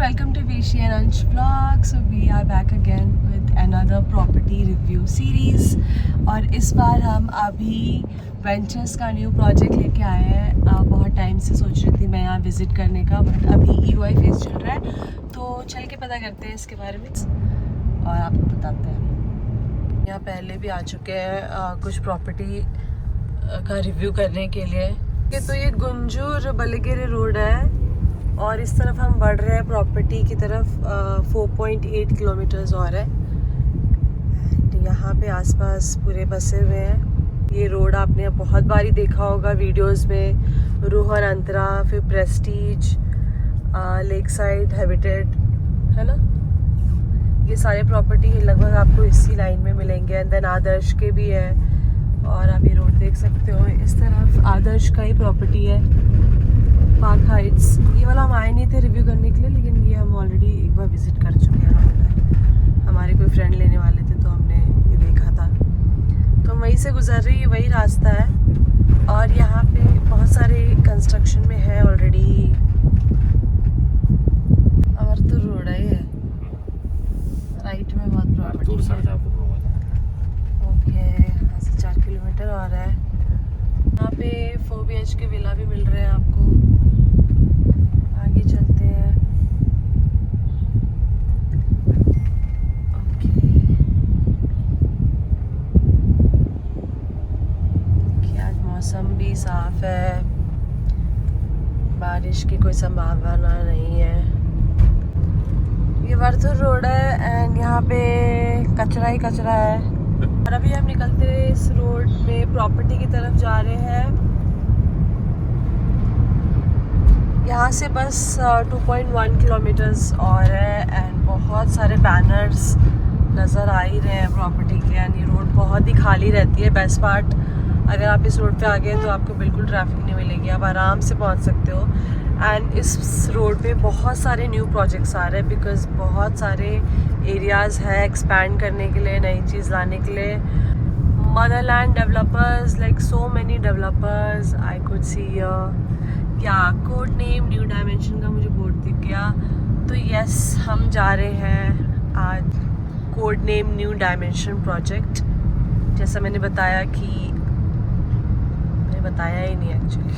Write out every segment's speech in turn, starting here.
welcome to Vishi and Ansh vlog. So we are back again with another property review series. और इस बार हम अभी ventures का new project लेके आए हैं. बहुत टाइम से सोच रही थी मैं यहाँ विज़िट करने का, बट अभी EOI फेज चल रहा है तो चल के पता करते हैं इसके बारे में और आपको बताते हैं. यहाँ पहले भी आ चुके हैं कुछ प्रॉपर्टी का रिव्यू करने के लिए. तो ये गुंजूर बलगेरे रोड है और इस तरफ हम बढ़ रहे हैं प्रॉपर्टी की तरफ. 4.8 किलोमीटर्स और है. यहाँ पे आसपास पूरे बसे हुए हैं. ये रोड आपने बहुत बारी देखा होगा वीडियोस में. रोहन अंतरा, फिर प्रेस्टीज, लेक साइड, हैबिटेट, है ना. ये सारे प्रॉपर्टी लगभग आपको इसी लाइन में मिलेंगे. एंड देन आदर्श के भी है. और आप ये रोड देख सकते हो, इस तरफ आदर्श का ही प्रॉपर्टी है, पार्क हाइट्स. ये वाला हम आए नहीं थे रिव्यू करने के लिए, लेकिन ये हम ऑलरेडी एक बार विज़िट कर चुके हैं. हमारे कोई फ्रेंड लेने वाले थे तो हमने ये देखा था, तो हम वहीं से गुजर रही है. वही रास्ता है और यहाँ पे बहुत सारे कंस्ट्रक्शन में है ऑलरेडी. अमरतुर रोड है ये, राइट में बहुत प्रॉपर्टी है. ओके, यहाँ से 4 किलोमीटर और है. यहाँ पे 4 BHK विला भी मिल रहे हैं आपको. आगे चलते हैं. ओके, आज मौसम भी साफ है, बारिश की कोई संभावना नहीं है. ये वर्तुर रोड है एंड यहाँ पे कचरा ही कचरा है. और अभी हम निकलते हुए इस रोड में प्रॉपर्टी की तरफ जा रहे हैं. यहाँ से बस 2.1 किलोमीटर्स और है. एंड बहुत सारे बैनर्स नज़र आ ही रहे हैं प्रॉपर्टी के. एंड ये रोड बहुत ही खाली रहती है. बेस्ट पार्ट, अगर आप इस रोड पे आ गए तो आपको बिल्कुल ट्रैफिक नहीं मिलेगी, आप आराम से पहुँच सकते हो. एंड इस रोड पे बहुत सारे न्यू प्रोजेक्ट्स आ रहे हैं बिकॉज़ बहुत सारे एरियाज़ है एक्सपैंड करने के लिए, नई चीज़ लाने के लिए. Motherland developers, like so many developers I could see. क्या कोड नेम न्यू डायमेंशन का मुझे बोर्ड दिख गया. तो यस, हम जा रहे हैं आज code name new dimension project. जैसा मैंने बताया कि मैंने बताया ही नहीं एक्चुअली.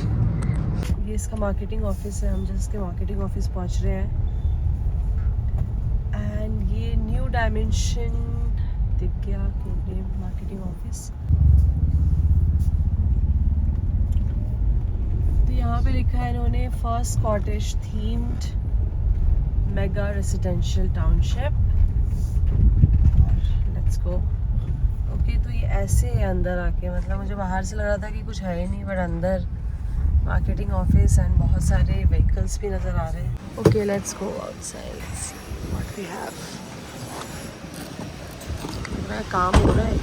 ये इसका मार्केटिंग ऑफिस है. हम जस्ट इसके मार्केटिंग ऑफिस पहुंच रहे हैं. एंड ये न्यू डायमेंशन दिख गया, कोड नेम मार्केटिंग ऑफिस. तो यहाँ पे लिखा है इन्होंने first cottage themed mega residential township. Let's go. Okay, तो ये ऐसे है अंदर आके. मतलब मुझे बाहर से लग रहा था कि कुछ है ही नहीं, बट अंदर मार्केटिंग ऑफिस एंड बहुत सारे व्हीकल्स भी नज़र आ रहे हैं. Okay, let's go outside, see what we have. पूरा काम हो रहा है.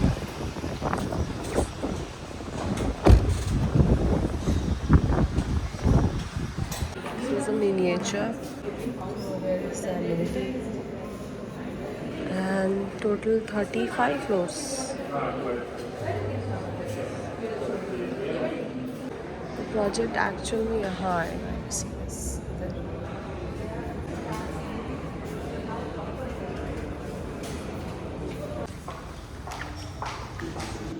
This is a miniature. There is the amenity. And total 35 floors. Project actual में यहाँ आएगा.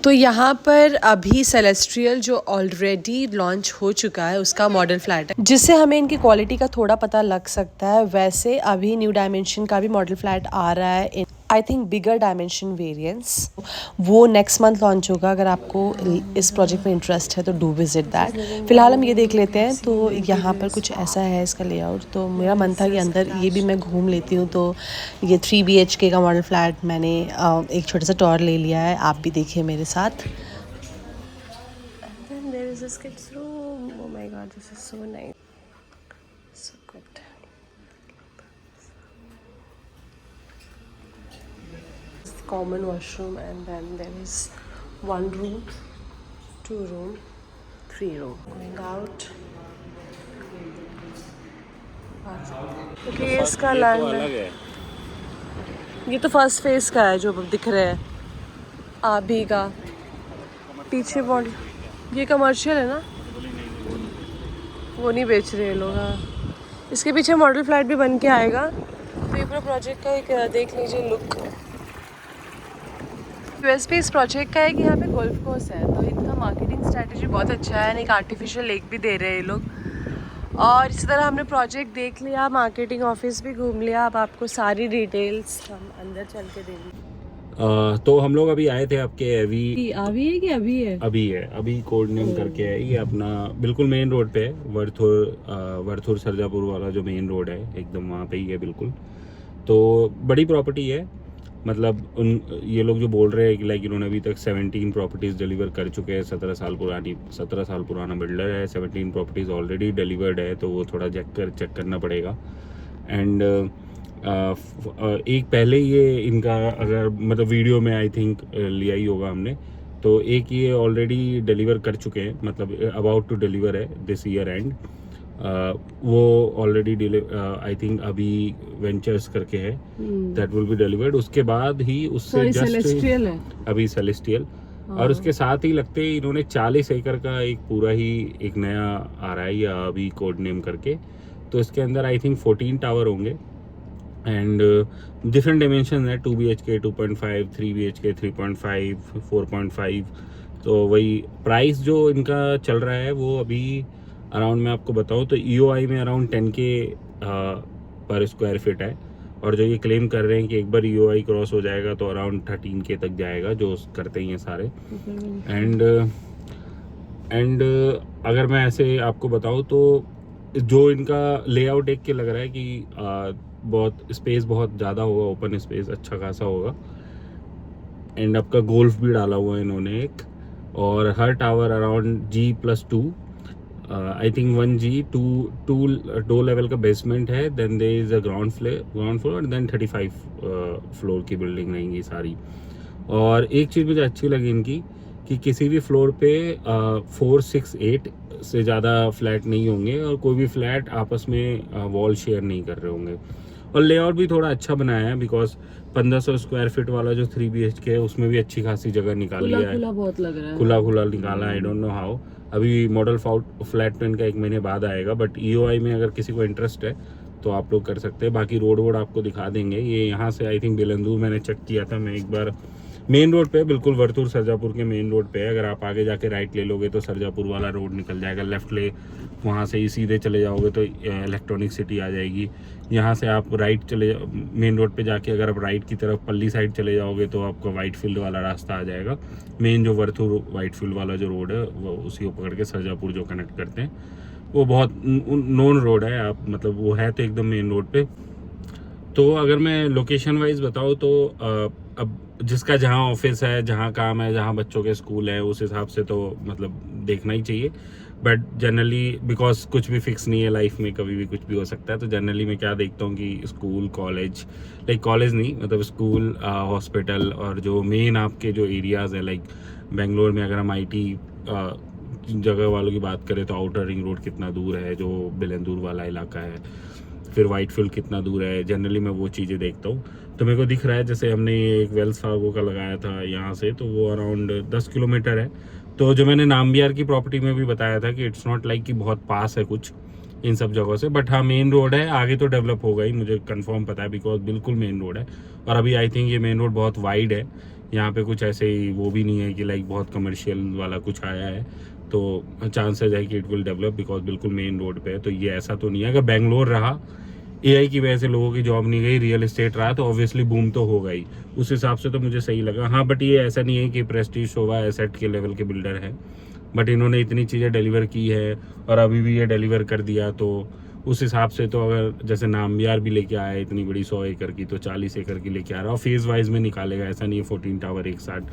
तो यहाँ पर अभी सेलेस्ट्रियल जो ऑलरेडी लॉन्च हो चुका है उसका मॉडल फ्लैट है, जिससे हमें इनकी क्वालिटी का थोड़ा पता लग सकता है. वैसे अभी न्यू डायमेंशन का भी मॉडल फ्लैट आ रहा है, I think bigger dimension variants. वो नेक्स्ट मंथ लॉन्च होगा. अगर आपको इस प्रोजेक्ट में इंटरेस्ट है तो डू विजिट दैट. फिलहाल हम ये देख लेते हैं. तो यहाँ पर कुछ ऐसा है इसका लेआउट. तो मेरा मन था कि अंदर ये भी मैं घूम लेती हूँ. तो ये 3 BHK का मॉडल फ्लैट मैंने एक छोटा सा टूर ले लिया है. आप भी देखिए मेरे साथ. Common washroom and then there is 1 room, 2 room, 3 room. Going out. Okay, इसका लैंड है. ये तो फर्स्ट फेज का है जो दिख रहे हैं. आभी का पीछे बॉडी ये कमर्शियल है ना, वो नहीं बेच रहे लोग. हाँ, इसके पीछे मॉडल फ्लैट भी बन के आएगा। तो ये पूरा प्रोजेक्ट का एक देख लीजिए लुक। यूएसपी इस प्रोजेक्ट का है कि यहाँ पे गोल्फ कोर्स है, तो इनका मार्केटिंग स्ट्रेटजी बहुत अच्छा है। एक आर्टिफिशियल लेक भी दे रहे हैं ये लोग। और इसी तरह हमने प्रोजेक्ट देख लिया, मार्केटिंग ऑफिस भी घूम लिया। अब आपको सारी डिटेल्स हम अंदर चल के देंगे। तो हम लोग अभी आए थे आपके अभी है कि अभी है? अभी कोड नेम करके है। ये अपना बिल्कुल मेन रोड पे है, वरथुर सरजापुर वाला जो मेन रोड है एकदम वहाँ पे ही है बिल्कुल। तो बड़ी प्रॉपर्टी है, मतलब ये लोग जो बोल रहे हैं कि लाइक इन्होंने अभी तक 17 प्रॉपर्टीज़ डिलीवर कर चुके हैं। 17 साल पुराना बिल्डर है। 17 प्रॉपर्टीज़ ऑलरेडी डिलीवर्ड है, तो वो थोड़ा चेक करना पड़ेगा। एंड एक पहले ये इनका अगर मतलब वीडियो में आई थिंक लिया ही होगा हमने, तो एक ये ऑलरेडी डिलीवर कर चुके हैं, मतलब अबाउट टू डिलीवर है दिस ईयर एंड। वो ऑलरेडी आई थिंक अभी वेंचर्स करके है, दैट विल बी डिलीवर्ड। उसके बाद ही उससे जस्ट सेलेस्टियल है अभी, सेलेस्टियल। और उसके साथ ही लगते ही इन्होंने 40 एकड़ का एक पूरा ही एक नया आ रहा है या अभी कोड नेम करके। तो इसके अंदर आई थिंक 14 टावर होंगे एंड डिफरेंट डिमेंशन है, 2 BHK 2.5, 3 BHK 3.5, 4.5। तो वही प्राइस जो इनका चल रहा है वो अभी अराउंड, मैं आपको बताऊं तो EOI में अराउंड 10K पर स्क्वायर फीट है। और जो ये क्लेम कर रहे हैं कि एक बार EOI क्रॉस हो जाएगा तो अराउंड 13K तक जाएगा, जो करते ही हैं सारे। एंड अगर मैं ऐसे आपको बताऊं तो जो इनका लेआउट देख के लग रहा है कि बहुत स्पेस बहुत ज़्यादा होगा, ओपन स्पेस अच्छा खासा होगा। एंड आपका गोल्फ भी डाला हुआ है इन्होंने एक। और हर tower around G+2, I think 1G, 2 level का बेसमेंट है। Then there is a ground floor, then 35 floor की बिल्डिंग रहेंगी सारी। और एक चीज़ मुझे अच्छी लगी इनकी कि किसी भी फ्लोर पे 4, 6, 8 से ज़्यादा फ्लैट नहीं होंगे और कोई भी फ्लैट आपस में वॉल शेयर नहीं कर रहे होंगे। और लेआउट भी थोड़ा अच्छा बनाया है, बिकॉज 1500 स्क्वायर फीट वाला जो 3 BHK है उसमें भी अच्छी खासी जगह निकाल लिया है। खुला बहुत लग रहा है, खुला निकाला। I don't know how. अभी मॉडल फ्लैट प्लान का 1 महीने बाद आएगा, बट EOI में अगर किसी को इंटरेस्ट है तो आप लोग कर सकते हैं। बाकी रोड आपको दिखा देंगे। ये यहाँ से आई थिंक बेलंदूर मैंने चेक किया था मैं एक बार, मेन रोड पे बिल्कुल वरथुर सरजापुर के मेन रोड पे है। अगर आप आगे जाके राइट ले लोगे तो सरजापुर वाला रोड निकल जाएगा, लेफ्ट ले वहाँ से ही सीधे चले जाओगे तो इलेक्ट्रॉनिक सिटी आ जाएगी। यहाँ से आप राइट चले मेन रोड पे जाके अगर आप राइट की तरफ पल्ली साइड चले जाओगे तो आपका वाइट फील्ड वाला रास्ता आ जाएगा। मेन जो वरथुर वाइट फील्ड वाला जो रोड है वो उसी को पकड़ के सरजापुर जो कनेक्ट करते हैं, वो बहुत नोन रोड है। आप मतलब वो है तो एकदम मेन रोड पे। तो अगर मैं लोकेशन वाइज बताऊँ तो अब जिसका जहाँ ऑफिस है, जहाँ काम है, जहाँ बच्चों के स्कूल है, उस हिसाब से तो मतलब देखना ही चाहिए। बट जनरली बिकॉज कुछ भी फिक्स नहीं है लाइफ में, कभी भी कुछ भी हो सकता है, तो जनरली मैं क्या देखता हूँ कि स्कूल, कॉलेज, लाइक कॉलेज नहीं मतलब स्कूल, हॉस्पिटल और जो मेन आपके जो एरियाज़ है, लाइक बेंगलोर में अगर हम IT जगह वालों की बात करें तो आउटर रिंग रोड कितना दूर है, जो बेलंदूर वाला इलाका है, फिर वाइट फील्ड कितना दूर है, जनरली मैं वो चीज़ें देखता हूँ। तो मेरे को दिख रहा है जैसे हमने एक वेल्स फार्गो का लगाया था यहाँ से, तो वो अराउंड 10 किलोमीटर है। तो जो मैंने नाम्बियार की प्रॉपर्टी में भी बताया था कि इट्स नॉट लाइक कि बहुत पास है कुछ इन सब जगहों से, बट हाँ मेन रोड है। आगे तो डेवलप होगा ही, मुझे कंफर्म पता है, बिकॉज बिल्कुल मेन रोड है। और अभी आई थिंक ये मेन रोड बहुत वाइड है, यहाँ पे कुछ ऐसे ही वो भी नहीं है कि लाइक बहुत कमर्शियल वाला कुछ आया है। तो चांसेस है कि इट विल डेवलप, बिकॉज बिल्कुल मेन रोड पे है। तो ये ऐसा तो नहीं है। अगर बेंगलोर रहा, AI की वजह से लोगों की जॉब नहीं गई, रियल एस्टेट रहा, तो ऑब्वियसली बूम तो होगा ही। उस हिसाब से तो मुझे सही लगा। हाँ बट ये ऐसा नहीं है कि प्रेस्टीज शोभा एसेट के लेवल के बिल्डर है, बट इन्होंने इतनी चीज़ें डिलीवर की है और अभी भी ये डिलीवर कर दिया, तो उस हिसाब से तो अगर जैसे नाम्बियार भी लेके आया इतनी बड़ी 100 एकड़ की, तो 40 एकड़ की लेके आ रहा है और फेज़ वाइज में निकालेगा। ऐसा नहीं है 14 टावर एक साथ।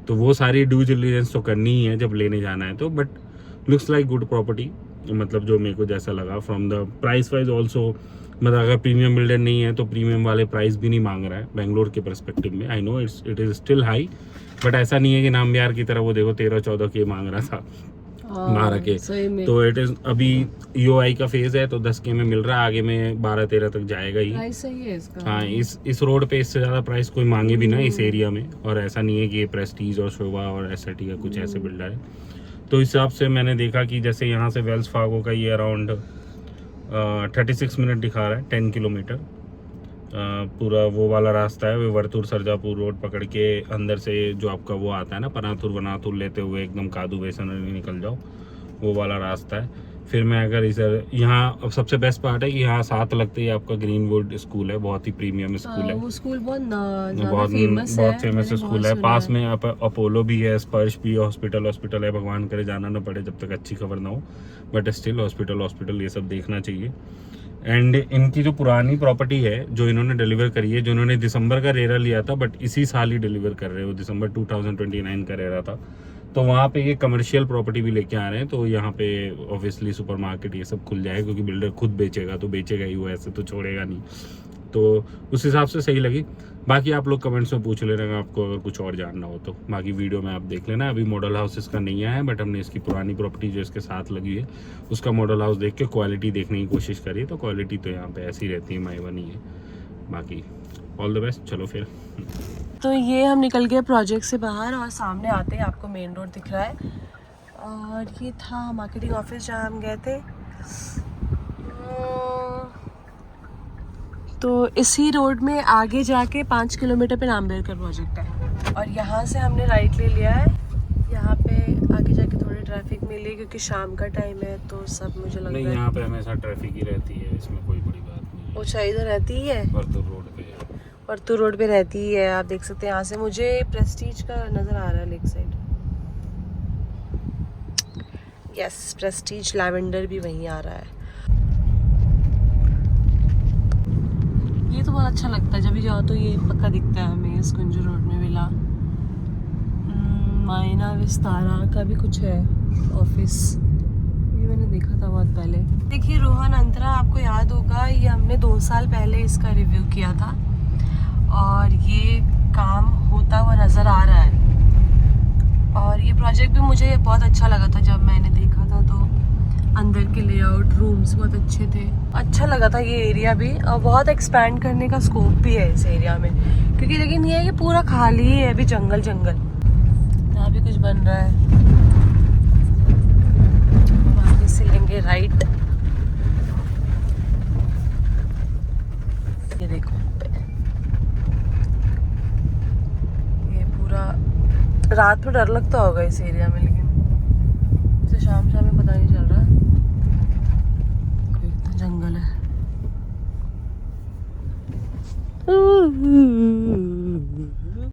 तो वो सारी ड्यू डिलिजेंस तो करनी ही है जब लेने जाना है तो। But looks like good property, मतलब जो मेरे को जैसा लगा from the price wise also. मतलब अगर प्रीमियम बिल्डर नहीं है तो प्रीमियम वाले प्राइस भी नहीं मांग रहा है बेंगलोर के परस्पेक्टिव में। I know it is still high, but ऐसा नहीं है कि नाम्बियार की तरह वो देखो 13-14 के मांग रहा था मारा के। तो इट इज अभी EOI का फेज है तो 10K में मिल रहा है, आगे में 12-13 तक जाएगा ही। प्राइस सही है इसका। हाँ इस रोड पे इससे ज़्यादा प्राइस कोई मांगे भी ना इस एरिया में। और ऐसा नहीं है कि ये प्रेस्टीज और शोभा और एसटी या कुछ ऐसे बिल्डर है। तो इस हिसाब से मैंने देखा कि जैसे यहाँ से वेल्स फार्गो का ये अराउंड 36 मिनट दिखा रहा है, 10 किलोमीटर। पूरा वो वाला रास्ता है, वो वर्तुर सरजापुर रोड पकड़ के अंदर से जो आपका वो आता है ना, पनातुर वनातुर लेते हुए एकदम कादू बेसन निकल जाओ, वो वाला रास्ता है। फिर मैं अगर इधर यहाँ सबसे बेस्ट पार्ट है कि यहाँ साथ लगते ही आपका ग्रीनवुड स्कूल है, बहुत ही प्रीमियम स्कूल है। वो स्कूल बहुत बहुत फेमस है, बहुत फेमस मैंने स्कूल बहुत है। सुना पास में यहाँ पर अपोलो भी है, स्पर्श भी, हॉस्पिटल है। भगवान करे जाना ना पड़े जब तक अच्छी खबर ना हो, बट स्टिल हॉस्पिटल ये सब देखना चाहिए। एंड इनकी जो पुरानी प्रॉपर्टी है जो इन्होंने डिलीवर करी है, जो इन्होंने दिसंबर का रेरा लिया था, बट इसी साल ही डिलीवर कर रहे हो, दिसंबर 2029 का रेरा था। तो वहाँ पे ये कमर्शियल प्रॉपर्टी भी लेके आ रहे हैं, तो यहाँ पे ऑब्वियसली सुपरमार्केट ये सब खुल जाएगा, क्योंकि बिल्डर खुद बेचेगा तो बेचेगा ही, वो ऐसे तो छोड़ेगा नहीं। तो उस हिसाब से सही लगी। बाकी आप लोग कमेंट्स में पूछ लेना आपको अगर कुछ और जानना हो तो, बाकी वीडियो में आप देख लेना। अभी मॉडल हाउस इसका नहीं आया है, बट हमने इसकी पुरानी प्रॉपर्टी जो इसके साथ लगी है उसका मॉडल हाउस देख के क्वालिटी देखने की कोशिश करी, तो क्वालिटी तो यहाँ पे ऐसी रहती है, माई बनी है। बाकी ऑल द बेस्ट। चलो फिर। तो ये हम निकल गए प्रोजेक्ट से बाहर और सामने आते हैं आपको मेन रोड दिख रहा है, और ये था मार्केटिंग ऑफिस जहाँ हम गए थे। तो इसी रोड में आगे जाके 5 किलोमीटर पे नामबेरकर प्रोजेक्ट है, और यहाँ से हमने राइट ले लिया है। यहाँ पे आगे जाके थोड़ी ट्रैफिक मिली क्योंकि शाम का टाइम है, तो सब मुझे लग नहीं, रहा है यहाँ पे हमेशा ट्रैफिक ही रहती है, इसमें कोई बड़ी बात नहीं है। ऊंचाई इधर रहती ही है, वर्तुर रोड पे वर्तुर रोड पे रहती ही है। आप देख सकते हैं यहाँ से मुझे प्रेस्टीज का नज़र आ रहा है lake side. Yes, Prestige lavender भी वहीं आ रहा है। ये तो बहुत अच्छा लगता है, जब भी जाओ तो ये पक्का दिखता है हमें। इस कुंज रोड में विला मायना विस्तारा का भी कुछ है ऑफिस, ये मैंने देखा था बहुत पहले। देखिए रोहन अंतरा, आपको याद होगा ये हमने 2 साल पहले इसका रिव्यू किया था, और ये काम होता हुआ नज़र आ रहा है। और ये प्रोजेक्ट भी मुझे बहुत अच्छा लगा था जब मैंने देखा था, तो अंदर के लेआउट, रूम्स बहुत अच्छे थे, अच्छा लगा था ये एरिया भी। और बहुत एक्सपैंड करने का स्कोप भी है इस एरिया में, क्योंकि लेकिन ये है कि पूरा खाली ही है अभी, जंगल जंगल। यहाँ भी कुछ बन रहा है, आगे से लेंगे राइट। ये देखो ये पूरा, रात में डर लगता होगा इस एरिया में, लेकिन इसे शाम में पता नहीं चल रहा। जंगल है।